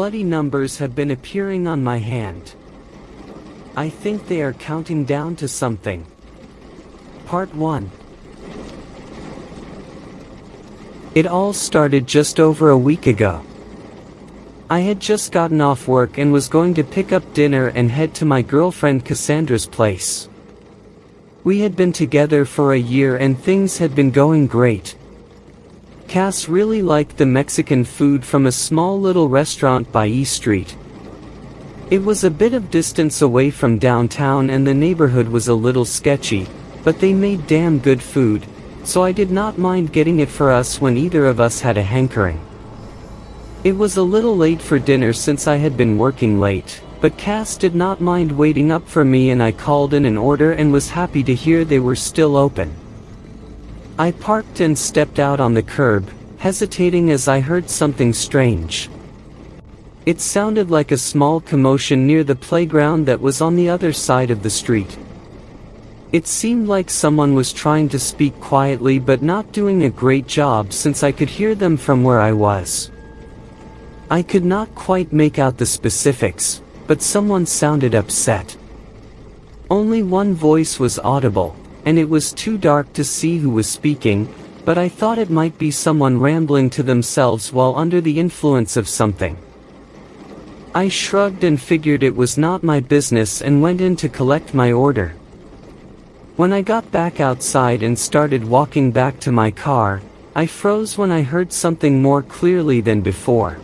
bloody numbers have been appearing on my hand. I think they are counting down to something. Part 1. It all started just over a week ago. I had just gotten off work and was going to pick up dinner and head to my girlfriend Cassandra's place. We had been together for a year and things had been going great. Cass really liked the Mexican food from a small little restaurant by E Street. It was a bit of distance away from downtown and the neighborhood was a little sketchy, but they made damn good food, so I did not mind getting it for us when either of us had a hankering. It was a little late for dinner since I had been working late, but Cass did not mind waiting up for me and I called in an order and was happy to hear they were still open. I parked and stepped out on the curb, hesitating as I heard something strange. It sounded like a small commotion near the playground that was on the other side of the street. It seemed like someone was trying to speak quietly but not doing a great job since I could hear them from where I was. I could not quite make out the specifics, but someone sounded upset. Only one voice was audible, and it was too dark to see who was speaking, but I thought it might be someone rambling to themselves while under the influence of something. I shrugged and figured it was not my business and went in to collect my order. When I got back outside and started walking back to my car, I froze when I heard something more clearly than before.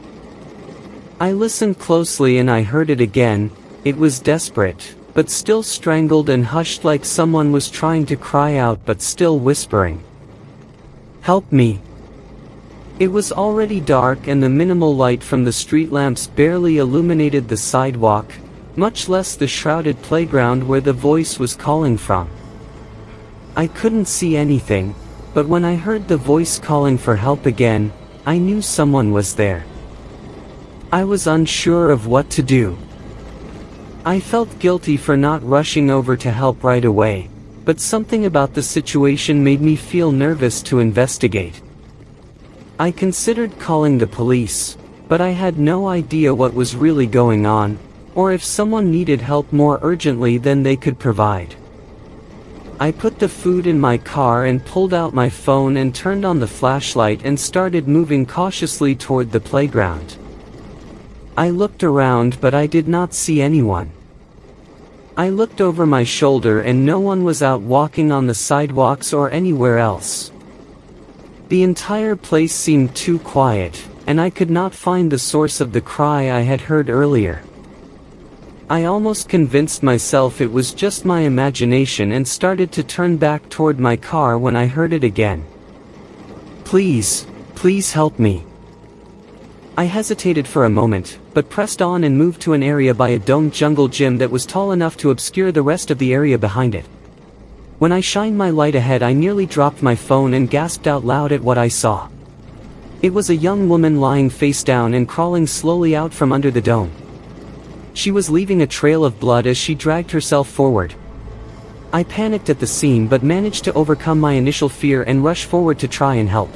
I listened closely and I heard it again. It was desperate, but still strangled and hushed like someone was trying to cry out but still whispering. "Help me." It was already dark and the minimal light from the street lamps barely illuminated the sidewalk, much less the shrouded playground where the voice was calling from. I couldn't see anything, but when I heard the voice calling for help again, I knew someone was there. I was unsure of what to do. I felt guilty for not rushing over to help right away, but something about the situation made me feel nervous to investigate. I considered calling the police, but I had no idea what was really going on, or if someone needed help more urgently than they could provide. I put the food in my car and pulled out my phone and turned on the flashlight and started moving cautiously toward the playground. I looked around but I did not see anyone. I looked over my shoulder and no one was out walking on the sidewalks or anywhere else. The entire place seemed too quiet, and I could not find the source of the cry I had heard earlier. I almost convinced myself it was just my imagination and started to turn back toward my car when I heard it again. "Please, please help me." I hesitated for a moment, but pressed on and moved to an area by a domed jungle gym that was tall enough to obscure the rest of the area behind it. When I shined my light ahead, I nearly dropped my phone and gasped out loud at what I saw. It was a young woman lying face down and crawling slowly out from under the dome. She was leaving a trail of blood as she dragged herself forward. I panicked at the scene but managed to overcome my initial fear and rush forward to try and help.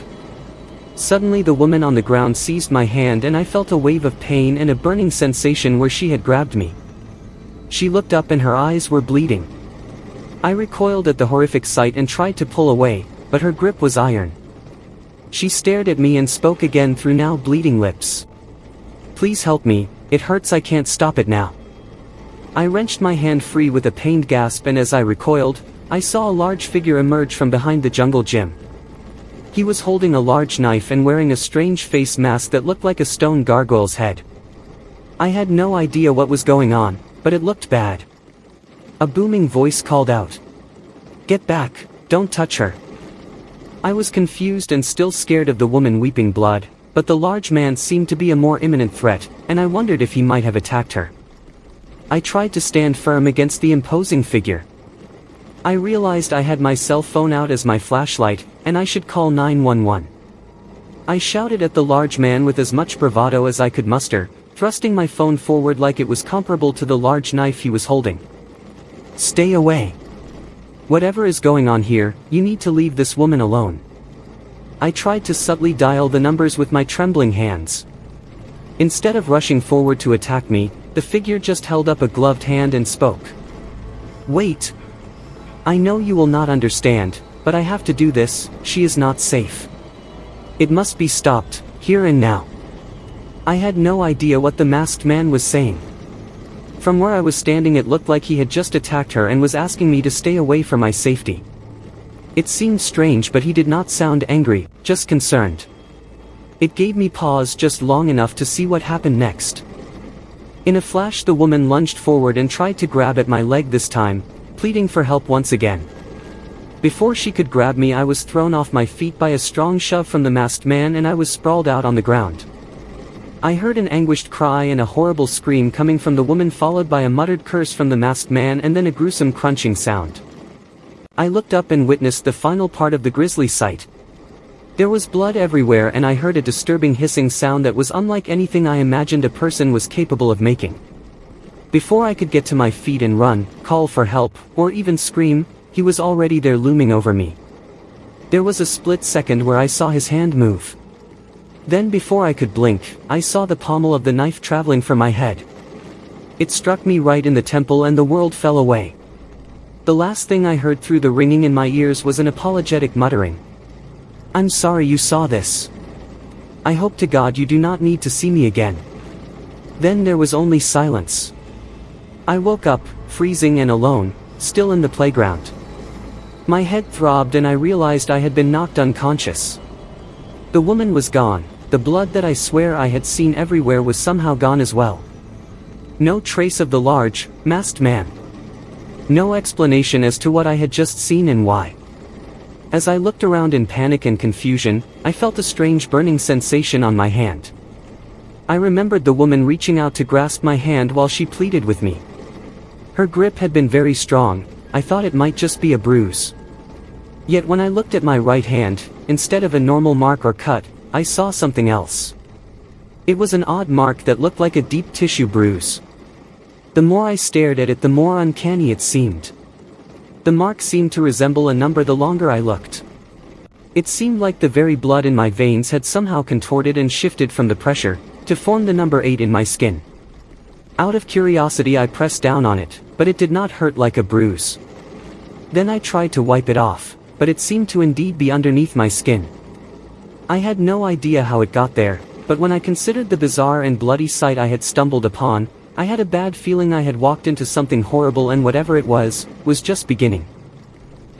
Suddenly the woman on the ground seized my hand and I felt a wave of pain and a burning sensation where she had grabbed me. She looked up and her eyes were bleeding. I recoiled at the horrific sight and tried to pull away, but her grip was iron. She stared at me and spoke again through now bleeding lips. "Please help me, it hurts, I can't stop it now." I wrenched my hand free with a pained gasp, and as I recoiled, I saw a large figure emerge from behind the jungle gym. He was holding a large knife and wearing a strange face mask that looked like a stone gargoyle's head. I had no idea what was going on, but it looked bad. A booming voice called out, "Get back, don't touch her." I was confused and still scared of the woman weeping blood, but the large man seemed to be a more imminent threat, and I wondered if he might have attacked her. I tried to stand firm against the imposing figure. I realized I had my cell phone out as my flashlight, and I should call 911. I shouted at the large man with as much bravado as I could muster, thrusting my phone forward like it was comparable to the large knife he was holding. "Stay away. Whatever is going on here, you need to leave this woman alone." I tried to subtly dial the numbers with my trembling hands. Instead of rushing forward to attack me, the figure just held up a gloved hand and spoke. "Wait. I know you will not understand, but I have to do this. She is not safe. It must be stopped, here and now." I had no idea what the masked man was saying. From where I was standing it looked like he had just attacked her and was asking me to stay away for my safety. It seemed strange, but he did not sound angry, just concerned. It gave me pause just long enough to see what happened next. In a flash the woman lunged forward and tried to grab at my leg this time, pleading for help once again. Before she could grab me I was thrown off my feet by a strong shove from the masked man and I was sprawled out on the ground. I heard an anguished cry and a horrible scream coming from the woman, followed by a muttered curse from the masked man and then a gruesome crunching sound. I looked up and witnessed the final part of the grisly sight. There was blood everywhere and I heard a disturbing hissing sound that was unlike anything I imagined a person was capable of making. Before I could get to my feet and run, call for help, or even scream, he was already there looming over me. There was a split second where I saw his hand move. Then before I could blink, I saw the pommel of the knife traveling for my head. It struck me right in the temple and the world fell away. The last thing I heard through the ringing in my ears was an apologetic muttering. "I'm sorry you saw this. I hope to God you do not need to see me again." Then there was only silence. I woke up, freezing and alone, still in the playground. My head throbbed and I realized I had been knocked unconscious. The woman was gone. The blood that I swear I had seen everywhere was somehow gone as well. No trace of the large, masked man. No explanation as to what I had just seen and why. As I looked around in panic and confusion, I felt a strange burning sensation on my hand. I remembered the woman reaching out to grasp my hand while she pleaded with me. Her grip had been very strong. I thought it might just be a bruise. Yet when I looked at my right hand, instead of a normal mark or cut, I saw something else. It was an odd mark that looked like a deep tissue bruise. The more I stared at it, the more uncanny it seemed. The mark seemed to resemble a number the longer I looked. It seemed like the very blood in my veins had somehow contorted and shifted from the pressure, to form the number 8 in my skin. Out of curiosity I pressed down on it, but it did not hurt like a bruise. Then I tried to wipe it off, but it seemed to indeed be underneath my skin. I had no idea how it got there, but when I considered the bizarre and bloody sight I had stumbled upon, I had a bad feeling I had walked into something horrible, and whatever it was just beginning.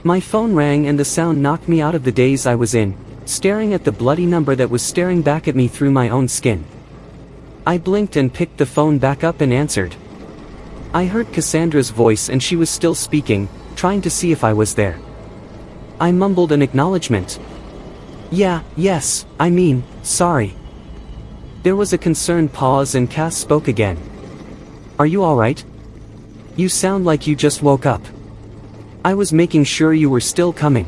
My phone rang and the sound knocked me out of the daze I was in, staring at the bloody number that was staring back at me through my own skin. I blinked and picked the phone back up and answered. I heard Cassandra's voice and she was still speaking, trying to see if I was there. I mumbled an acknowledgement. Yes, sorry." There was a concerned pause and Cass spoke again. "Are you alright? You sound like you just woke up. I was making sure you were still coming.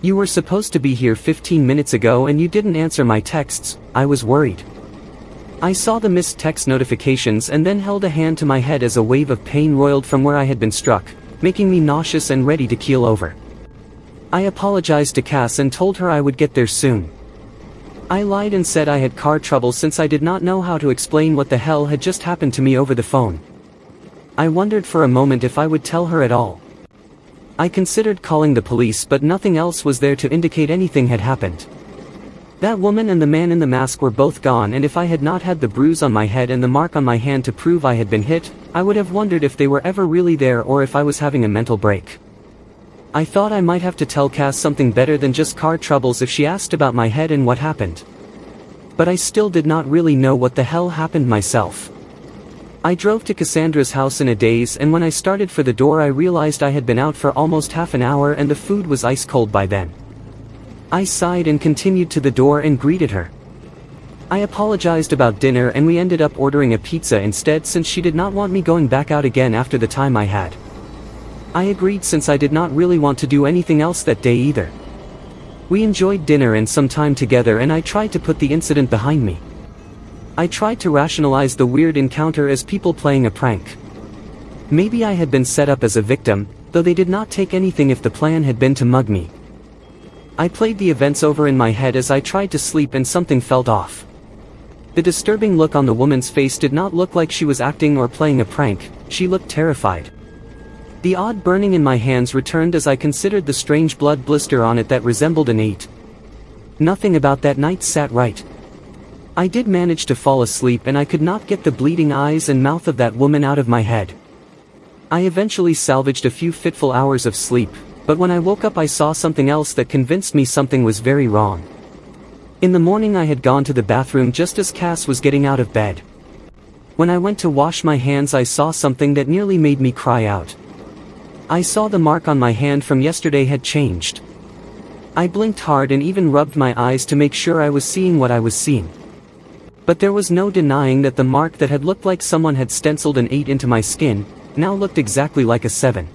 You were supposed to be here 15 minutes ago and you didn't answer my texts. I was worried." I saw the missed text notifications and then held a hand to my head as a wave of pain roiled from where I had been struck, making me nauseous and ready to keel over. I apologized to Cass and told her I would get there soon. I lied and said I had car trouble since I did not know how to explain what the hell had just happened to me over the phone. I wondered for a moment if I would tell her at all. I considered calling the police, but nothing else was there to indicate anything had happened. That woman and the man in the mask were both gone, and if I had not had the bruise on my head and the mark on my hand to prove I had been hit, I would have wondered if they were ever really there or if I was having a mental break. I thought I might have to tell Cass something better than just car troubles if she asked about my head and what happened. But I still did not really know what the hell happened myself. I drove to Cassandra's house in a daze, and when I started for the door I realized I had been out for almost half an hour and the food was ice cold by then. I sighed and continued to the door and greeted her. I apologized about dinner and we ended up ordering a pizza instead since she did not want me going back out again after the time I had. I agreed since I did not really want to do anything else that day either. We enjoyed dinner and some time together, and I tried to put the incident behind me. I tried to rationalize the weird encounter as people playing a prank. Maybe I had been set up as a victim, though they did not take anything if the plan had been to mug me. I played the events over in my head as I tried to sleep and something felt off. The disturbing look on the woman's face did not look like she was acting or playing a prank, she looked terrified. The odd burning in my hands returned as I considered the strange blood blister on it that resembled an 8. Nothing about that night sat right. I did manage to fall asleep and I could not get the bleeding eyes and mouth of that woman out of my head. I eventually salvaged a few fitful hours of sleep, but when I woke up I saw something else that convinced me something was very wrong. In the morning I had gone to the bathroom just as Cass was getting out of bed. When I went to wash my hands I saw something that nearly made me cry out. I saw the mark on my hand from yesterday had changed. I blinked hard and even rubbed my eyes to make sure I was seeing what I was seeing. But there was no denying that the mark that had looked like someone had stenciled an 8 into my skin, now looked exactly like a 7.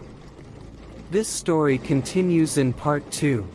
This story continues in part 2.